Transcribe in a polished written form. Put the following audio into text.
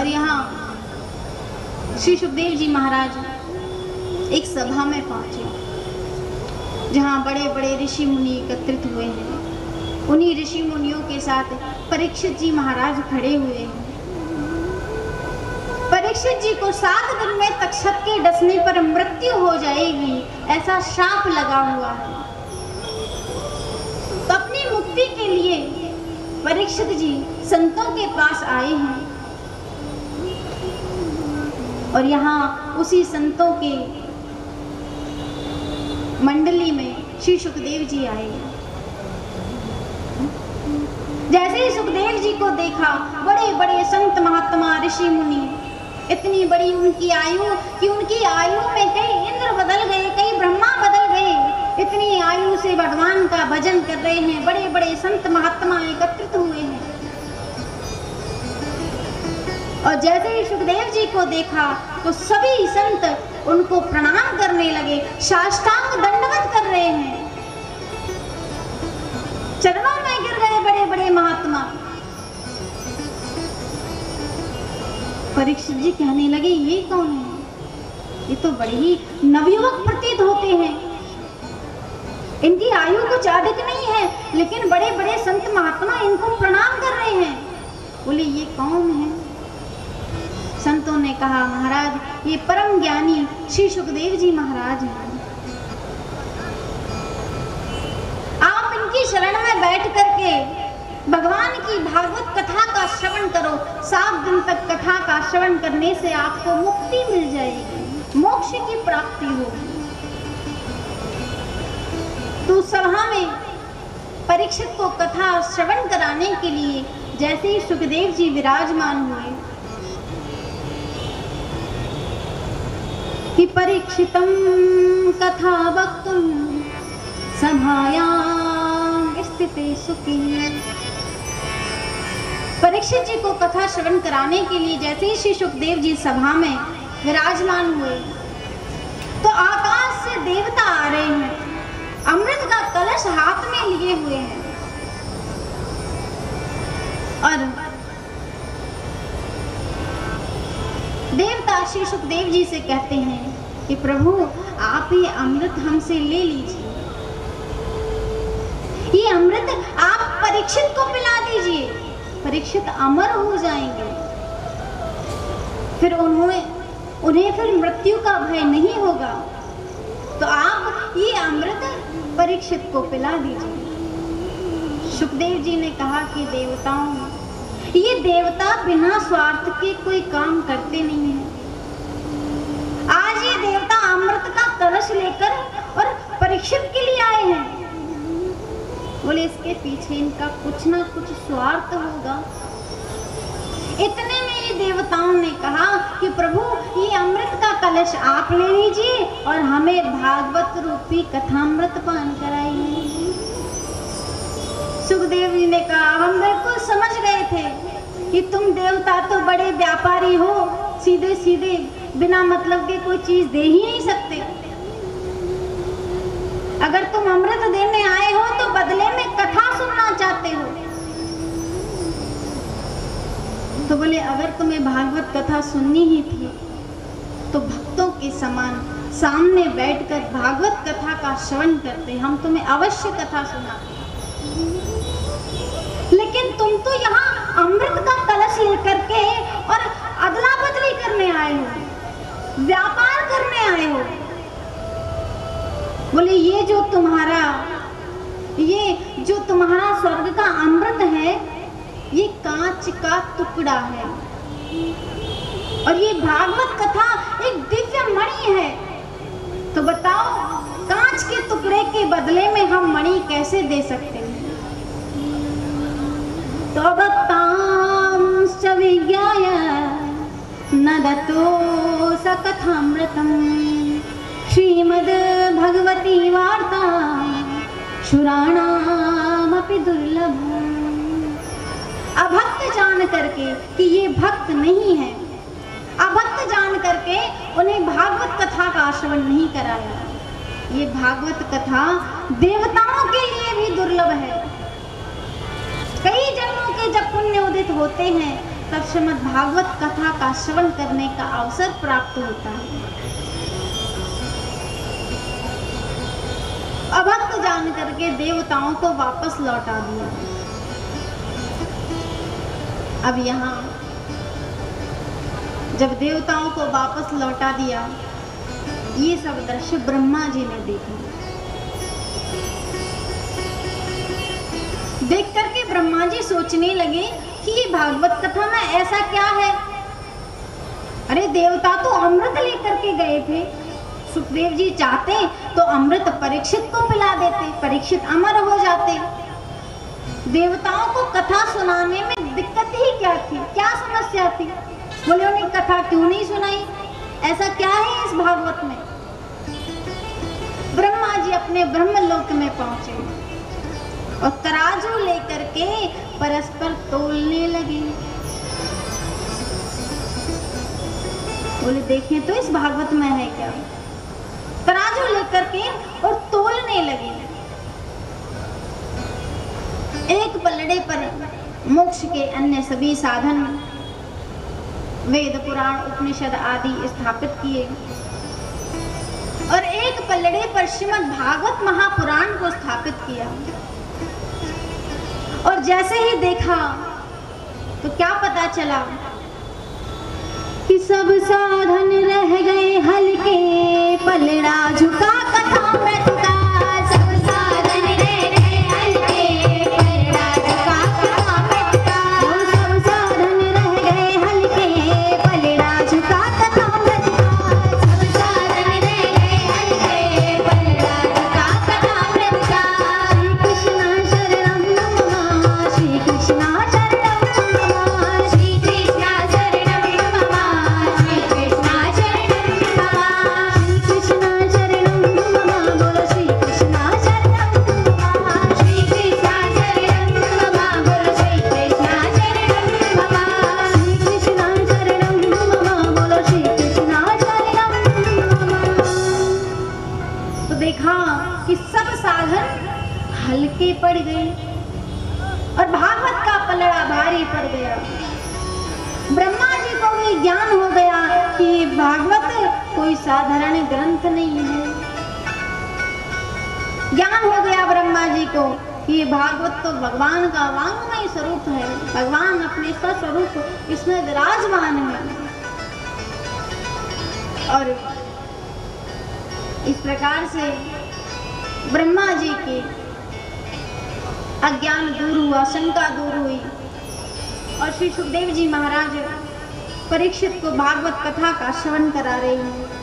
और यहाँ श्री सुखदेव जी महाराज एक सभा में पहुंचे जहाँ बड़े बड़े ऋषि मुनि एकत्रित हुए हैं। उन्हीं ऋषि मुनियों के साथ परीक्षित जी महाराज खड़े हुए हैं। परीक्षित जी को 7 दिन में तक्षक के डसने पर मृत्यु हो जाएगी, ऐसा शाप लगा हुआ है। तो अपनी मुक्ति के लिए परीक्षित जी संतों के पास आए हैं और यहाँ उसी संतों के मंडली में श्री सुखदेव जी आए। जैसे ही सुखदेव जी को देखा, बड़े बड़े संत महात्मा ऋषि मुनि, इतनी बड़ी उनकी आयु कि उनकी आयु में कई इंद्र बदल गए, कई ब्रह्मा बदल गए। इतनी आयु से भगवान का भजन कर रहे हैं, बड़े बड़े संत महात्मा एकत्रित हुए हैं। और जैसे ही सुखदेव जी को देखा तो सभी संत उनको प्रणाम करने लगे, साष्टांग दंडवत कर रहे हैं, चरणों में गिर गए बड़े बड़े महात्मा। परीक्षित जी कहने लगे, ये कौन है? ये तो बड़े ही नवयुवक प्रतीत होते हैं, इनकी आयु कुछ अधिक नहीं है, लेकिन बड़े बड़े संत महात्मा इनको प्रणाम कर रहे हैं। बोले, ये कौन है? संतों ने कहा, महाराज ये परम ज्ञानी श्री सुखदेव जी महाराज हैं। आप इनकी शरण में बैठ करके भगवान की भागवत कथा का श्रवण करो। 7 दिन तक कथा का श्रवण करने से आपको मुक्ति मिल जाएगी, मोक्ष की प्राप्ति होगी। तो सभा में परीक्षित को कथा श्रवण कराने के लिए जैसे ही सुखदेव जी विराजमान हुए कि परीक्षितम कथा वक्तुम सभायां स्थिते सुखी। परीक्षित जी को कथा श्रवण कराने के लिए जैसे ही श्री सुखदेव जी सभा में विराजमान हुए तो आकाश से देवता आ रहे हैं, अमृत का कलश हाथ में लिए हुए हैं और देवता श्री सुखदेव जी से कहते हैं कि प्रभु आप ये अमृत हमसे ले लीजिए, ये अमृत आप परीक्षित को पिला दीजिए, परीक्षित अमर हो जाएंगे, फिर उन्हें फिर मृत्यु का भय नहीं होगा। तो आप ये अमृत परीक्षित को पिला दीजिए। सुखदेव जी ने कहा कि देवताओं, ये देवता बिना स्वार्थ के कोई काम करते नहीं है। आज ये देवता अमृत का कलश लेकर और परीक्षित के लिए आए हैं। बोले इसके पीछे इनका कुछ ना कुछ स्वार्थ होगा। इतने में ये देवताओं ने कहा कि प्रभु ये अमृत का कलश आप ले लीजिए और हमें भागवत रूपी कथामृत पान कराइए। सुखदेव जी ने कहा, हम बिल्कुल समझ गए थे कि तुम देवता तो बड़े व्यापारी हो, सीधे सीधे बिना मतलब के कोई चीज दे ही नहीं सकते। अगर तुम अमृत देने आए हो तो बदले में कथा सुनना चाहते हो। तो बोले अगर तुम्हें भागवत कथा सुननी ही थी तो भक्तों के समान सामने बैठकर भागवत कथा का श्रवण करते, हम तुम्हें अवश्य कथा सुनाते। लेकिन तुम तो यहाँ अमृत का कलश लेकर के और अदला बदली करने आए हो, व्यापार करने आए हो। बोले ये जो तुम्हारा स्वर्ग का अमृत है ये कांच का टुकड़ा है और ये भागवत कथा एक दिव्य मणि है। तो बताओ कांच के टुकड़े के बदले में हम मणि कैसे दे सकते हैं? तो भक्तांश्च विज्ञाय न दत्तो स कथामृतम् श्रीमद् भगवती वार्ता शुराणामपि दुर्लभम्। अभक्त जान करके कि ये भक्त नहीं है, अभक्त जान करके उन्हें भागवत कथा का श्रवण नहीं कराया। ये भागवत कथा देवताओं के लिए भी दुर्लभ है। कई जन्मों के जब पुण्य उदित होते हैं तब श्रीमद् भागवत कथा का श्रवण करने का अवसर प्राप्त होता है। अभक्त जान करके देवताओं को वापस लौटा दिया। अब यहाँ जब देवताओं को वापस लौटा दिया, ये सब दृश्य ब्रह्मा जी ने देखा। देख करके ब्रह्मा जी सोचने लगे कि ये भागवत कथा में ऐसा क्या है। अरे देवता तो अमृत लेकर के गए थे, सुखदेव जी चाहते तो अमृत परीक्षित को पिला देते, परीक्षित अमर हो जाते। देवताओं को कथा सुनाने में दिक्कत ही क्या थी, क्या समस्या थी? बोले उन्हें कथा क्यों नहीं सुनाई, ऐसा क्या है इस भागवत में? ब्रह्मा जी अपने ब्रह्मलोक में पहुंचे और तराजू लेकर के परस्पर तोलने लगे। बोले देखें तो इस भागवत में है क्या? तराजू लेकर के और तोलने लगे। एक पलड़े पर मोक्ष के अन्य सभी साधन, वेद पुराण उपनिषद आदि स्थापित किए और एक पलड़े पर श्रीमद् भागवत महापुराण को स्थापित किया। और जैसे ही देखा तो क्या पता चला कि सब साधन रह गए हल्के, पलड़ा झुका कथा में झुका। सब साधन रह गए हल्के, पलड़ा झुका कथा में झुका। सब साधन रह गए हल्के, पलड़ा झुका कथा में झुका। सब साधन रह गए हल्के, पलड़ा झुका कथा में झुका। श्री कृष्ण शरणम मम, श्री कृष्ण शरणम मम, श्री कृष्ण शरणम मम, श्री कृष्ण शरणम मम। बोलो श्री कृष्ण शरणम मम, श्री कृष्ण शरणम मम। बोलो श्री कृष्ण शरणम मम, श्री कृष्ण शरणम मम। बोलो श्री कृष्ण शरणम मम। तो देखा कि सब साधन हल्के पड़ गए और भागवत का पलड़ा भारी पड़ गया। ब्रह्मा जी को भी ज्ञान हो गया कि भागवत कोई साधारण ग्रंथ नहीं है। ज्ञान हो गया ब्रह्मा जी को कि ये भागवत तो भगवान का वांगमय स्वरूप है, भगवान अपने स्वरूप इसमें विराजमान है। और इस प्रकार से ब्रह्मा जी की अज्ञान दूर हुआ, शंका दूर हुई और श्री सुखदेव जी महाराज परीक्षित को भागवत कथा का श्रवण करा रहे हैं।